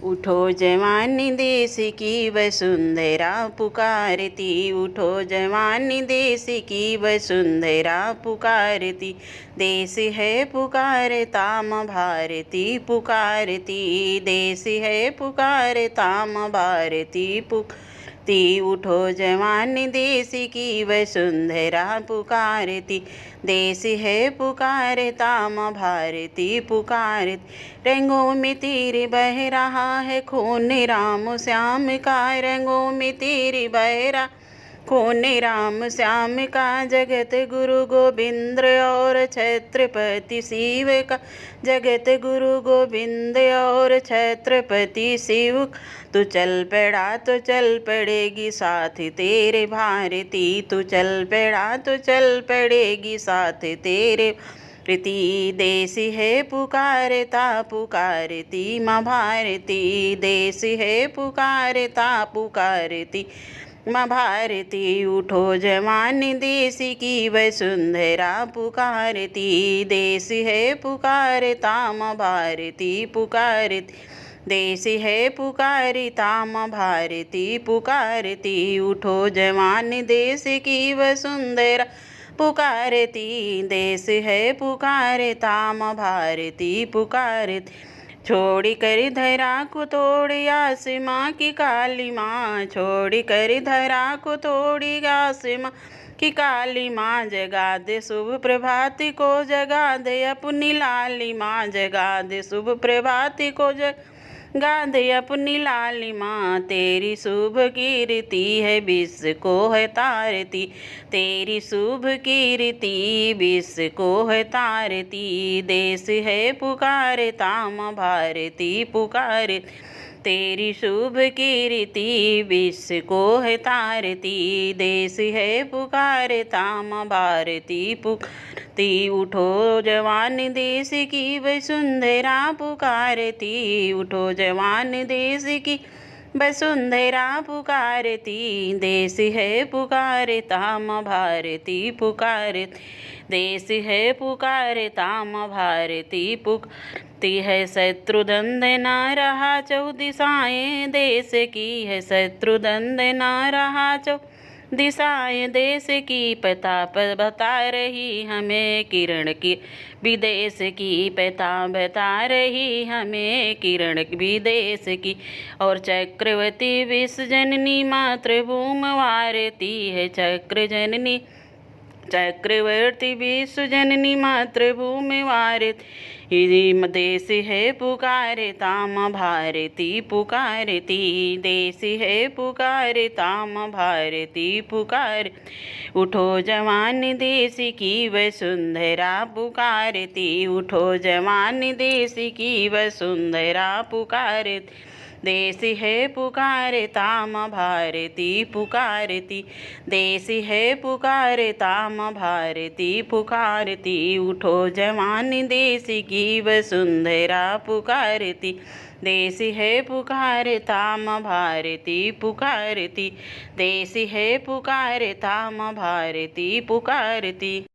उठो जवानी देश की वसुंधरा पुकारती, उठो जवानी देश की वसुंधरा पुकारती। देश है पुकारता माँ भारती पुकारती, देश है पुकारता माँ भारती पुकारती। उठो जवानी देश की वसुंधरा पुकारती, देश है पुकारता माँ भारती पुकारती। रंगों में तेरे बह रहा है खून राम श्याम का, रंगों में तेरे बह रहा खून राम श्याम का। जगत गुरु गोविंद और छत्रपति शिव का, जगत गुरु गोविंद और छत्रपति शिव। तू चल पड़ा तो चल पड़ेगी साथ तेरे भारती, तू चल पड़ा तो चल पड़ेगी साथ तेरे भारती। देश है पुकारता पुकारती माँ भारती, देश है पुकारता पुकारती माँ भारती। उठो जवानी देश की वसुंधरा पुकारती, देश है पुकारता माँ भारती पुकारती, देश है पुकारता माँ भारती पुकारती। उठो जवानी देश की वसुंधरा पुकारती, देश है पुकारता माँ भारती पुकारती। छोड़ कर धरा को तोड़ी आसमां की काली माँ, छोड़ कर धरा को तोड़ी आसमां की काली माँ। जगा दे शुभ प्रभात को, जगा दे अपनी लाली माँ, जगा दे शुभ प्रभात को, जगा दे अपनी लाली माँ। तेरी शुभ कीर्ति है विश्व को है तारती, तेरी शुभ कीर्ति विश्व को है तारती। देश है पुकारता माँ भारती पुकारती, तेरी शुभ कीर्ति विश्व को है तारती। देश है पुकारता माँ भारती पुकारती। उठो जवान देश की वसुंधरा पुकारती, उठो जवान देश की वसुंधरा पुकारती। देश है पुकारता माँ भारती पुकारती, देश है पुकारता माँ भारती पुकारती है। शत्रुदंड ना रहा चौदिशाएं देश की है, शत्रुदंड ना रहा दिशाएं देश की। प्रताप बता रही हमें किरण की विदेश की, पता बता रही हमें किरण विदेश की। और चक्रवर्ती विश्व जननी मातृभूमि वारती है, चक्र जननी चक्रवर्ती विश्व जननी मातृभूमि वारती। देश है पुकारता माँ भारती पुकारती, देश है पुकारता माँ भारती पुकारती। उठो जवान देश की वसुंधरा पुकारती, उठो जवान देश की वसुंधरा पुकारती। देश है पुकारता माँ भारती पुकारती, देश है पुकारता माँ भारती पुकारती। उठो जवान देश की वसुंधरा पुकारती, देश है पुकारता माँ भारती पुकारती, देश है पुकारता माँ भारती पुकारती।